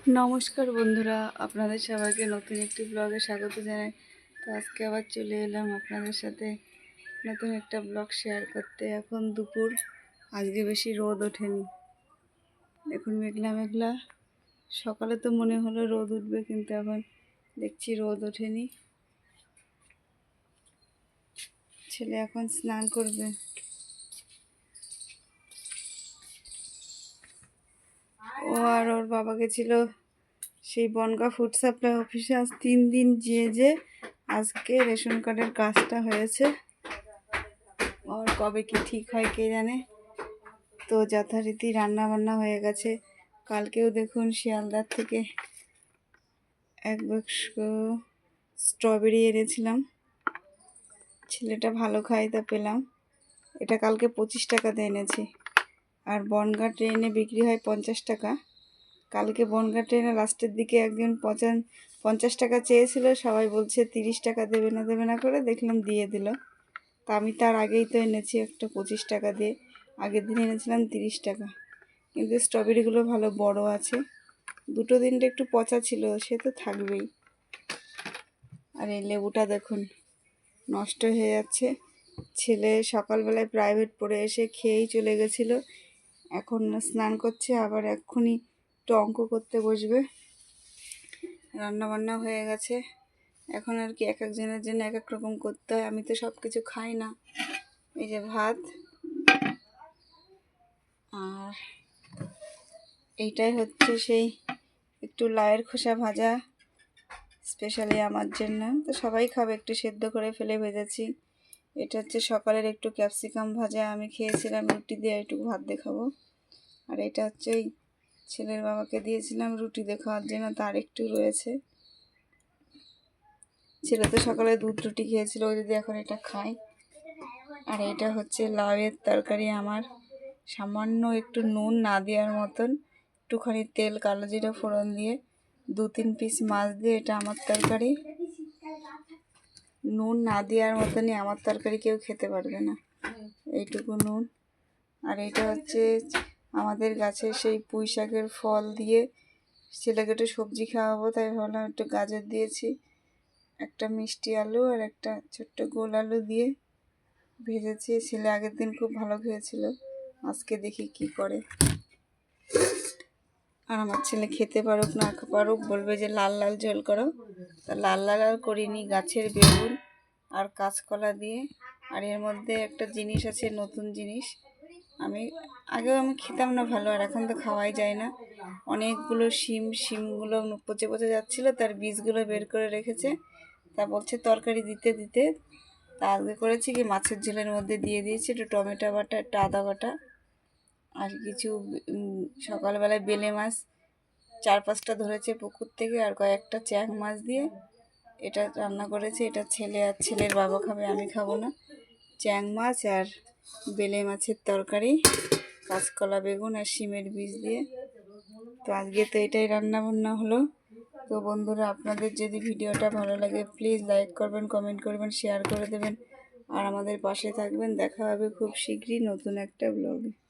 নমস্কার বন্ধুরা, আপনাদের সবাইকে নতুন একটি ব্লগে স্বাগত জানাই। তো আজকে আবার চলে এলাম আপনাদের সাথে নতুন একটা ব্লগ শেয়ার করতে। এখন দুপুর, আজকে বেশি রোদ ওঠেনি। এখন মেঘলা মেঘলা, সকালে তো মনে হলো রোদ উঠবে, কিন্তু এখন দেখছি রোদ ওঠেনি। ছেলে এখন স্নান করবে। ও আর ওর বাবা গেছিল সেই বনগাঁ ফুড সাপ্লাই অফিসে। আজ 3 দিন যে আজকে রেশন কার্ডের কাজটা হয়েছে। আর কবে কি ঠিক হয় কে জানে। তো যথারীতি রান্না বান্না হয়ে গেছে। কালকেও দেখুন শিয়ালদার থেকে এক বাক্স স্ট্রবেরি এনেছিলাম। ছেলেটা ভালো খায় তা পেলাম। এটা কালকে 25 টাকাতে এনেছি। আর বনগাঁ ট্রেনে বিক্রি হয় 50 টাকা। কালকে বনগাঁ ট্রেনে লাস্টের দিকে একজন 50 টাকা চেয়েছিল, সবাই বলছে 30 টাকা দেবে না করে দেখলাম দিয়ে দিল। তা আমি তার আগেই তো এনেছি একটা 25 টাকা দিয়ে। আগের দিন এনেছিলাম 30 টাকা। কিন্তু স্ট্রবেরিগুলো ভালো বড় আছে। 2-3টে একটু পচা ছিল, সে তো থাকবেই। আর এই লেবুটা দেখুন নষ্ট হয়ে যাচ্ছে। ছেলে সকালবেলায় প্রাইভেট পড়ে এসে খেয়েই চলে গেছিলো। এখন স্নান করছে, আবার এক্ষুনি একটু অঙ্ক করতে বসবে। রান্নাবান্না হয়ে গেছে। এখন আর কি এক একজনের জন্য এক এক রকম করতে হয়। আমি তো সব কিছু খাই না। এই যে ভাত, আর এইটাই হচ্ছে সেই একটু লাউয়ের খোসা ভাজা, স্পেশালি আমার জন্য। তো সবাই খাবে, একটু সেদ্ধ করে ফেলে ভেজেছি। এটা হচ্ছে সকালের একটু ক্যাপসিকাম ভাজা, আমি খেয়েছিলাম রুটি দিয়ে, একটু ভাত দিয়ে খাবো। আর এটা হচ্ছে ওই ছেলের বাবাকে দিয়েছিলাম রুটি দিয়ে খাওয়ার জন্য, তার একটু রয়েছে। ছেলে তো সকালে দুধ রুটি খেয়েছিল, ওই যদি এখন এটা খায়। আর এটা হচ্ছে লাউয়ের তরকারি আমার, সামান্য একটু নুন না দেওয়ার মতন, একটুখানি তেল কালো জিরা ফোড়ন দিয়ে 2-3 পিস মাছ দিয়ে, এটা আমার তরকারি। নুন না দেওয়ার মতনই আমার তরকারি কেউ খেতে পারবে না, এইটুকু নুন। আর এটা হচ্ছে আমাদের গাছে সেই পুঁই শাকের ফল দিয়ে ছেলেকে একটু সবজি খাওয়াবো, তাই ভাবলাম একটু গাজর দিয়েছি, একটা মিষ্টি আলু আর একটা ছোট্ট গোল আলু দিয়ে ভেজেছি। ছেলে আগের দিন খুব ভালো খেয়েছিল, আজকে দেখি কি করে। আর আমার ছেলে খেতে পারুক না পারুক, বলবে যে লাল লাল ঝোল করো। তা লাল লাল আর করিনি, গাছের বেগুন আর কাঁচকলা দিয়ে। আর এর মধ্যে একটা জিনিস আছে, নতুন জিনিস। আগেও আমি খেতাম না ভালো, আর এখন তো খাওয়াই যায় না। অনেকগুলো শিমগুলো পচে পচে যাচ্ছিলো, তার বীজগুলো বের করে রেখেছে। তা বলছে তরকারি দিতে দিতে। তা আজকে করেছি কি, মাছের ঝোলের মধ্যে দিয়ে দিয়েছি একটু টমেটো বাটা, একটু আদা বাটা, আর কিছু সকালবেলায় বেলে মাছ 4-5টা ধরেছে পুকুর থেকে, আর কয়েকটা চ্যাং মাছ দিয়ে এটা রান্না করেছি। এটা ছেলে আর ছেলের বাবা খাবে, আমি খাবো না। চ্যাং মাছ আর বেলে মাছের তরকারি, কাঁচকলা বেগুন আর শিমের বীজ দিয়ে। তো আজকে তো এটাই রান্না বান্না হলো। তো বন্ধুরা, আপনাদের যদি ভিডিওটা ভালো লাগে প্লিজ লাইক করবেন, কমেন্ট করবেন, শেয়ার করে দেবেন, আর আমাদের পাশে থাকবেন। দেখা হবে খুব শীঘ্রই নতুন একটা ব্লগে।